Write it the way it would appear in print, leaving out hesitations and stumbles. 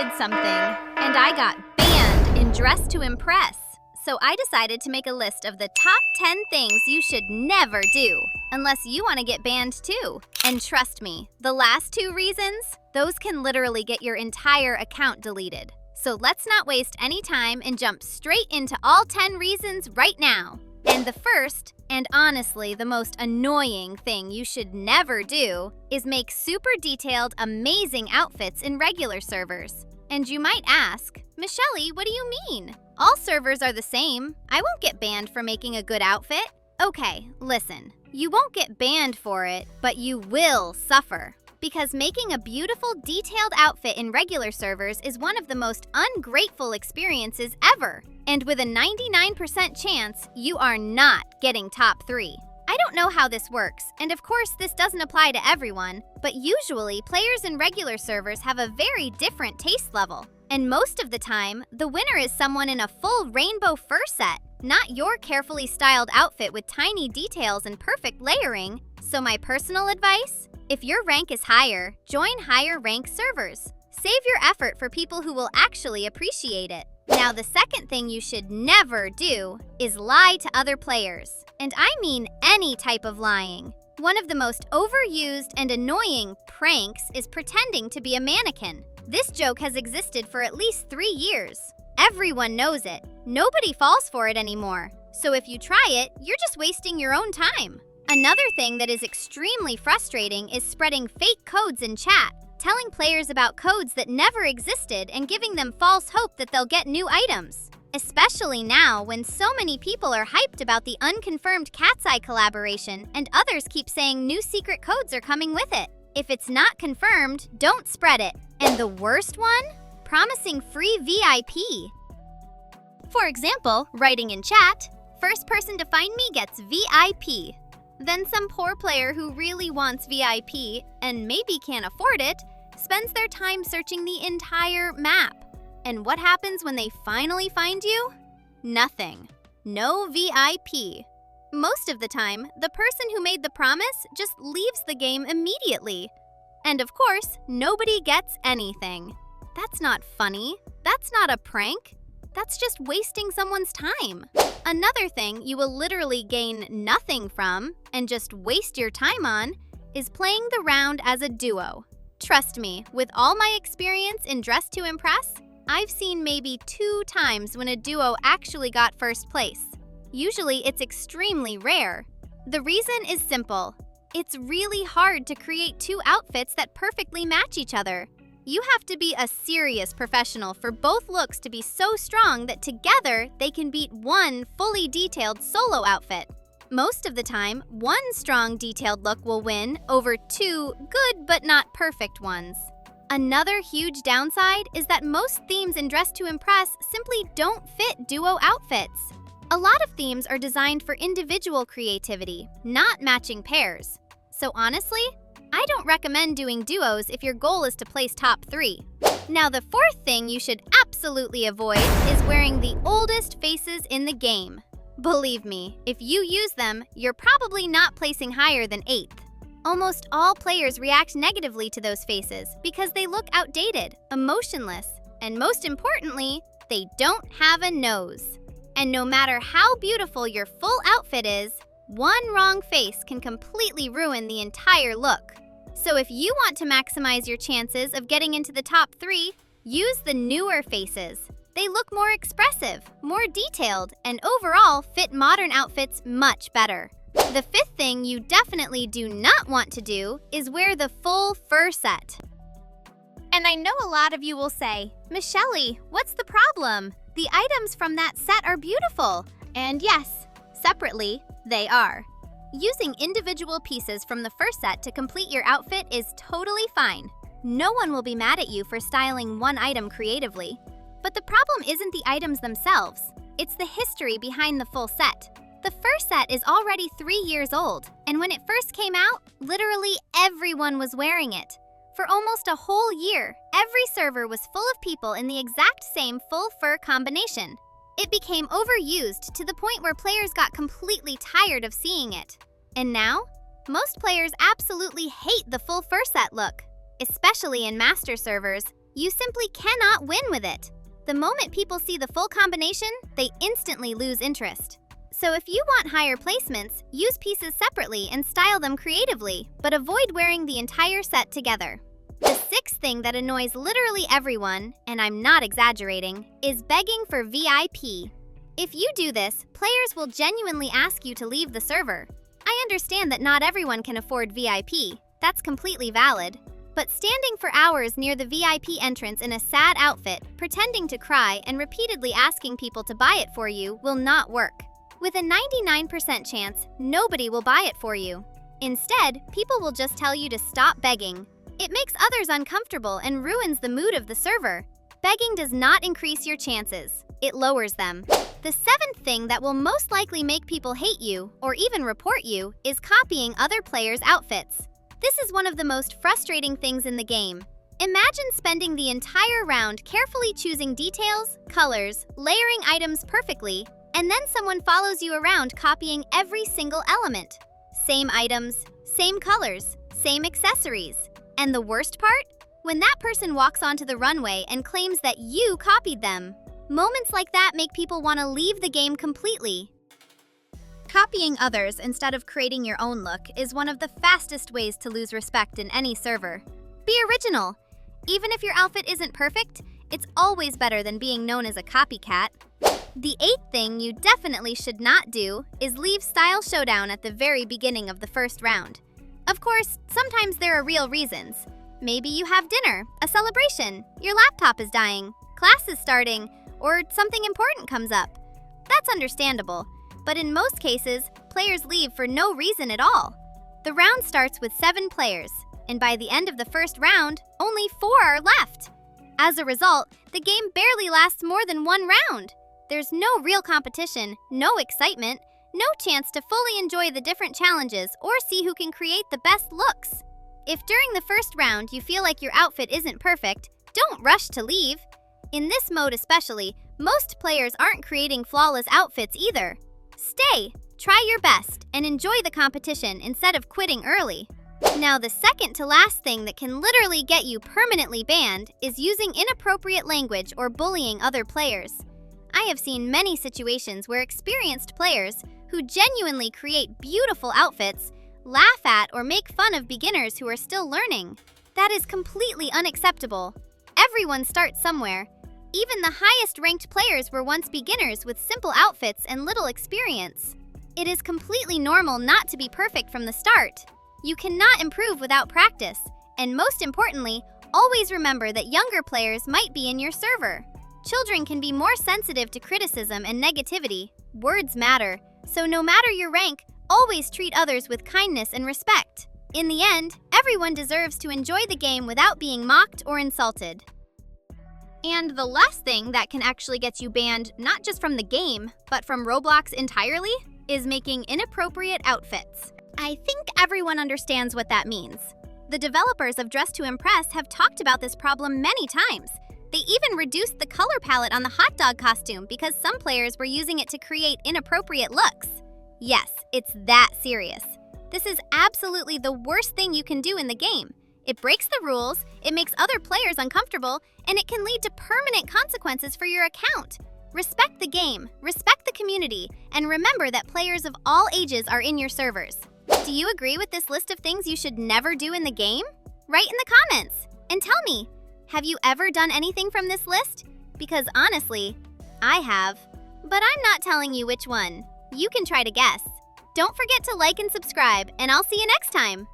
did something, and I got banned in Dress to Impress. So I decided to make a list of the top 10 things you should never do, unless you want to get banned too. And trust me, the last 2 reasons, those can literally get your entire account deleted. So let's not waste any time and jump straight into all 10 reasons right now. And the first, and honestly the most annoying thing you should never do, is make super detailed, amazing outfits in regular servers. And you might ask, Michelle, what do you mean? All servers are the same. I won't get banned for making a good outfit. Okay, listen. You won't get banned for it, but you will suffer. Because making a beautiful, detailed outfit in regular servers is one of the most ungrateful experiences ever. And with a 99% chance, you are not getting top 3. I don't know how this works, and of course this doesn't apply to everyone, but usually players in regular servers have a very different taste level. And most of the time, the winner is someone in a full rainbow fur set, not your carefully styled outfit with tiny details and perfect layering. So my personal advice? If your rank is higher, join higher rank servers. Save your effort for people who will actually appreciate it. Now, the second thing you should never do is lie to other players. And I mean any type of lying. One of the most overused and annoying pranks is pretending to be a mannequin. This joke has existed for at least 3 years. Everyone knows it. Nobody falls for it anymore. So if you try it, you're just wasting your own time. Another thing that is extremely frustrating is spreading fake codes in chat, telling players about codes that never existed and giving them false hope that they'll get new items. Especially now when so many people are hyped about the unconfirmed Cat's Eye collaboration and others keep saying new secret codes are coming with it. If it's not confirmed, don't spread it. And the worst one? Promising free VIP. For example, writing in chat, first person to find me gets VIP. Then some poor player who really wants VIP and maybe can't afford it spends their time searching the entire map. And what happens when they finally find you? Nothing. No VIP. Most of the time, the person who made the promise just leaves the game immediately. And of course, nobody gets anything. That's not funny. That's not a prank. That's just wasting someone's time. Another thing you will literally gain nothing from and just waste your time on is playing the round as a duo. Trust me, with all my experience in Dress to Impress, I've seen maybe 2 times when a duo actually got first place. Usually it's extremely rare. The reason is simple. It's really hard to create 2 outfits that perfectly match each other. You have to be a serious professional for both looks to be so strong that together they can beat one fully detailed solo outfit. Most of the time, one strong detailed look will win over 2 good but not perfect ones. Another huge downside is that most themes in Dress to Impress simply don't fit duo outfits. A lot of themes are designed for individual creativity, not matching pairs. So honestly, I don't recommend doing duos if your goal is to place top 3. Now, the fourth thing you should absolutely avoid is wearing the oldest faces in the game. Believe me, if you use them, you're probably not placing higher than 8th. Almost all players react negatively to those faces because they look outdated, emotionless, and most importantly, they don't have a nose. And no matter how beautiful your full outfit is, one wrong face can completely ruin the entire look. So if you want to maximize your chances of getting into the top 3, use the newer faces. They look more expressive, more detailed, and overall fit modern outfits much better. The fifth thing you definitely do not want to do is wear the full fur set. And I know a lot of you will say, Michelle, what's the problem? The items from that set are beautiful. And yes, separately, they are. Using individual pieces from the fur set to complete your outfit is totally fine. No one will be mad at you for styling one item creatively. But the problem isn't the items themselves. It's the history behind the full set. The fur set is already 3 years old, and when it first came out, literally everyone was wearing it. For almost a whole year, every server was full of people in the exact same full fur combination. It became overused to the point where players got completely tired of seeing it. And now, most players absolutely hate the full fur set look. Especially in master servers, You simply cannot win with it. The moment people see the full combination, they instantly lose interest. So if you want higher placements, use pieces separately and style them creatively, but avoid wearing the entire set together. The sixth thing that annoys literally everyone, and I'm not exaggerating, is begging for VIP. If you do this, players will genuinely ask you to leave the server. I understand that not everyone can afford VIP. That's completely valid. But standing for hours near the VIP entrance in a sad outfit, pretending to cry, and repeatedly asking people to buy it for you will not work. With a 99% chance, nobody will buy it for you. Instead, people will just tell you to stop begging. It makes others uncomfortable and ruins the mood of the server. Begging does not increase your chances. It lowers them. The seventh thing that will most likely make people hate you, or even report you, is copying other players' outfits. This is one of the most frustrating things in the game. Imagine spending the entire round carefully choosing details, colors, layering items perfectly, and then someone follows you around copying every single element. Same items, same colors, same accessories. And the worst part? When that person walks onto the runway and claims that you copied them. Moments like that make people want to leave the game completely. Copying others instead of creating your own look is one of the fastest ways to lose respect in any server. Be original. Even if your outfit isn't perfect, it's always better than being known as a copycat. The eighth thing you definitely should not do is leave Style Showdown at the very beginning of the first round. Of course, sometimes there are real reasons. Maybe you have dinner, a celebration, your laptop is dying, class is starting, or something important comes up. That's understandable. But in most cases, players leave for no reason at all. The round starts with 7 players, and by the end of the first round, only 4 are left. As a result, the game barely lasts more than 1 round. There's no real competition, no excitement, no chance to fully enjoy the different challenges or see who can create the best looks. If during the first round you feel like your outfit isn't perfect, don't rush to leave. In this mode especially, most players aren't creating flawless outfits either. Stay, try your best, and enjoy the competition instead of quitting early. Now, the second to last thing that can literally get you permanently banned is using inappropriate language or bullying other players. I have seen many situations where experienced players, who genuinely create beautiful outfits, laugh at or make fun of beginners who are still learning. That is completely unacceptable. Everyone starts somewhere. Even the highest-ranked players were once beginners with simple outfits and little experience. It is completely normal not to be perfect from the start. You cannot improve without practice, and most importantly, always remember that younger players might be in your server. Children can be more sensitive to criticism and negativity. Words matter, so no matter your rank, always treat others with kindness and respect. In the end, everyone deserves to enjoy the game without being mocked or insulted. And the last thing that can actually get you banned, not just from the game, but from Roblox entirely, is making inappropriate outfits. I think everyone understands what that means. The developers of Dress to Impress have talked about this problem many times. They even reduced the color palette on the hot dog costume because some players were using it to create inappropriate looks. Yes, it's that serious. This is absolutely the worst thing you can do in the game. It breaks the rules, it makes other players uncomfortable, and it can lead to permanent consequences for your account. Respect the game, respect the community, and remember that players of all ages are in your servers. Do you agree with this list of things you should never do in the game? Write in the comments and tell me, have you ever done anything from this list? Because honestly, I have. But I'm not telling you which one. You can try to guess. Don't forget to like and subscribe, and I'll see you next time.